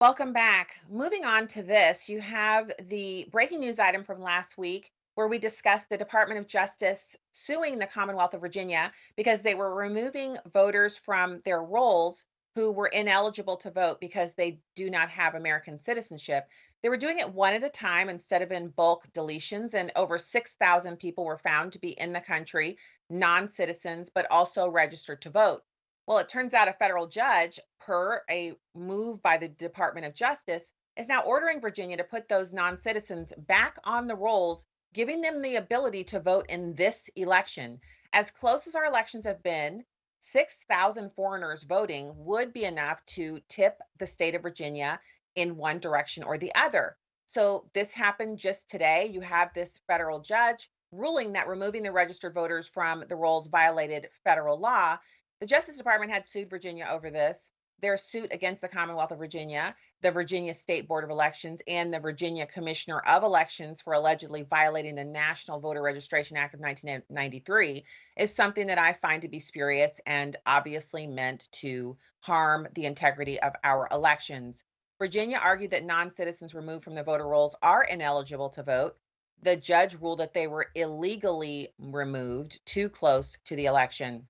Welcome back. Moving on to this, you have the breaking news item from last week where we discussed the Department of Justice suing the Commonwealth of Virginia because they were removing voters from their rolls who were ineligible to vote because they do not have American citizenship. They were doing it one at a time instead of in bulk deletions, and over 6,000 people were found to be in the country, non citizens, but also registered to vote. Well, it turns out a federal judge, per a move by the Department of Justice, is now ordering Virginia to put those non citizens back on the rolls, giving them the ability to vote in this election. As close as our elections have been, 6,000 foreigners voting would be enough to tip the state of Virginia in one direction or the other. So, this happened just today. You have this federal judge ruling that removing the registered voters from the rolls violated federal law. The Justice Department had sued Virginia over this. Their suit against the Commonwealth of Virginia, the Virginia State Board of Elections, and the Virginia Commissioner of Elections for allegedly violating the National Voter Registration Act of 1993 is something that I find to be spurious and obviously meant to harm the integrity of our elections. Virginia argued that non citizens removed from the voter rolls are ineligible to vote. The judge ruled that they were illegally removed too close to the election.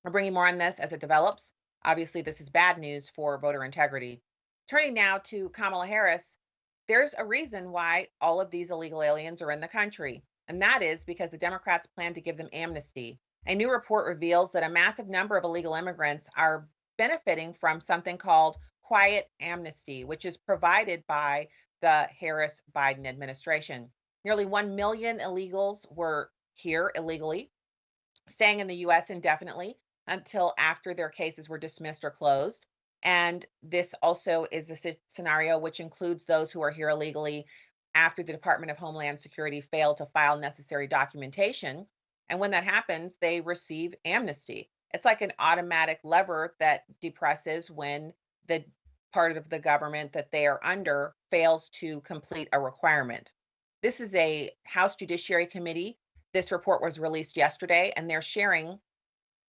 We're bringing more on this as it develops. Obviously, this is bad news for voter integrity. Turning now to Kamala Harris, there's a reason why all of these illegal aliens are in the country, and that is because the Democrats plan to give them amnesty. A new report reveals that a massive number of illegal immigrants are benefiting from something called quiet amnesty, which is provided by the Harris Biden administration. Nearly 1 million illegals were here illegally, staying in the US indefinitely until after their cases were dismissed or closed. And this also is a scenario which includes those who are here illegally after the Department of Homeland Security failed to file necessary documentation. And when that happens, they receive amnesty. It's like an automatic lever that depresses when the part of the government that they are under fails to complete a requirement. This is a House Judiciary Committee. This report was released yesterday, and they're sharing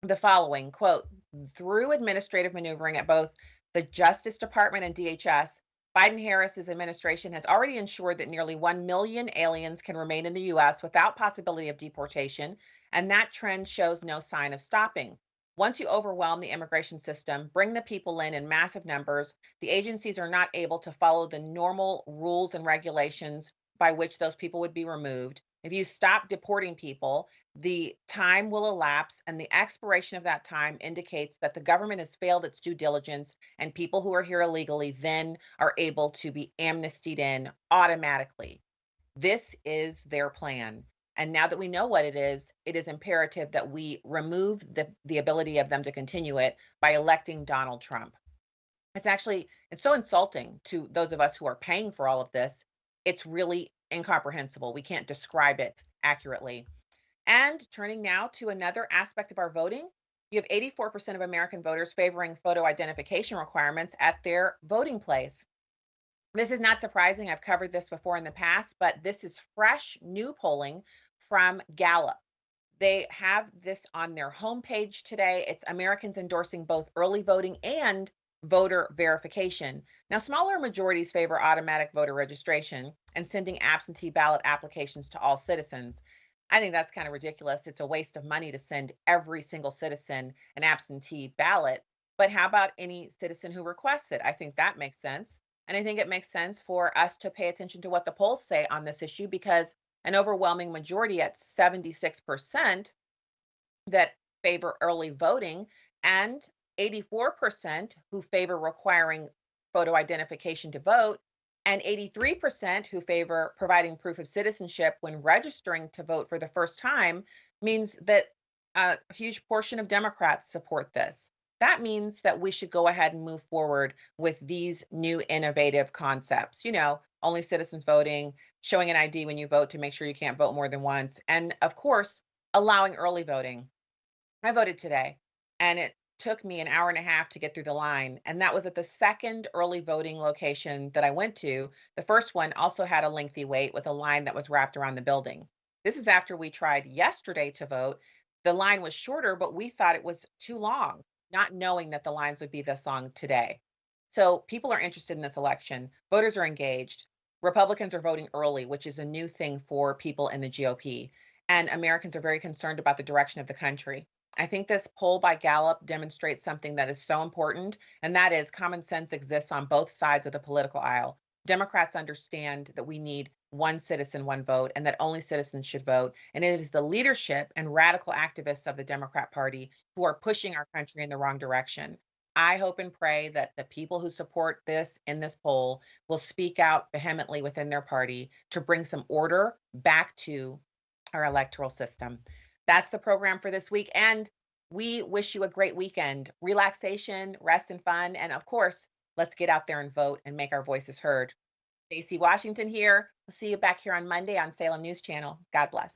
the following quote: through administrative maneuvering at both the Justice Department and DHS, Biden Harris's administration has already ensured that nearly 1 million aliens can remain in the U.S. without possibility of deportation, and that trend shows no sign of stopping. Once you overwhelm the immigration system, bring the people in massive numbers, the agencies are not able to follow the normal rules and regulations by which those people would be removed. If you stop deporting people, the time will elapse, and the expiration of that time indicates that the government has failed its due diligence, and people who are here illegally then are able to be amnestied in automatically. This is their plan. And now that we know what it is imperative that we remove the ability of them to continue it by electing Donald Trump. It's so insulting to those of us who are paying for all of this. It's really incomprehensible. We can't describe it accurately. And turning now to another aspect of our voting, you have 84% of American voters favoring photo identification requirements at their voting place. This is not surprising. I've covered this before in the past, but this is fresh, new polling from Gallup. They have this on their homepage today. It's Americans endorsing both early voting and voter verification. Now, smaller majorities favor automatic voter registration and sending absentee ballot applications to all citizens. I think that's kind of ridiculous. It's a waste of money to send every single citizen an absentee ballot. But how about any citizen who requests it? I think that makes sense. And I think it makes sense for us to pay attention to what the polls say on this issue because an overwhelming majority at 76% that favor early voting and 84% who favor requiring photo identification to vote and 83% who favor providing proof of citizenship when registering to vote for the first time means that a huge portion of Democrats support this. That means that we should go ahead and move forward with these new innovative concepts. Only citizens voting, showing an ID when you vote to make sure you can't vote more than once, and of course, allowing early voting. I voted today, and it took me an hour and a half to get through the line. And that was at the second early voting location that I went to. The first one also had a lengthy wait with a line that was wrapped around the building. This is after we tried yesterday to vote. The line was shorter, but we thought it was too long, not knowing that the lines would be this long today. So people are interested in this election. Voters are engaged. Republicans are voting early, which is a new thing for people in the GOP. And Americans are very concerned about the direction of the country. I think this poll by Gallup demonstrates something that is so important, and that is common sense exists on both sides of the political aisle. Democrats understand that we need one citizen, one vote, and that only citizens should vote. And it is the leadership and radical activists of the Democrat Party who are pushing our country in the wrong direction. I hope and pray that the people who support this in this poll will speak out vehemently within their party to bring some order back to our electoral system. That's the program for this week. And we wish you a great weekend, relaxation, rest, and fun. And of course, let's get out there and vote and make our voices heard. Stacey Washington here. We'll see you back here on Monday on Salem News Channel. God bless.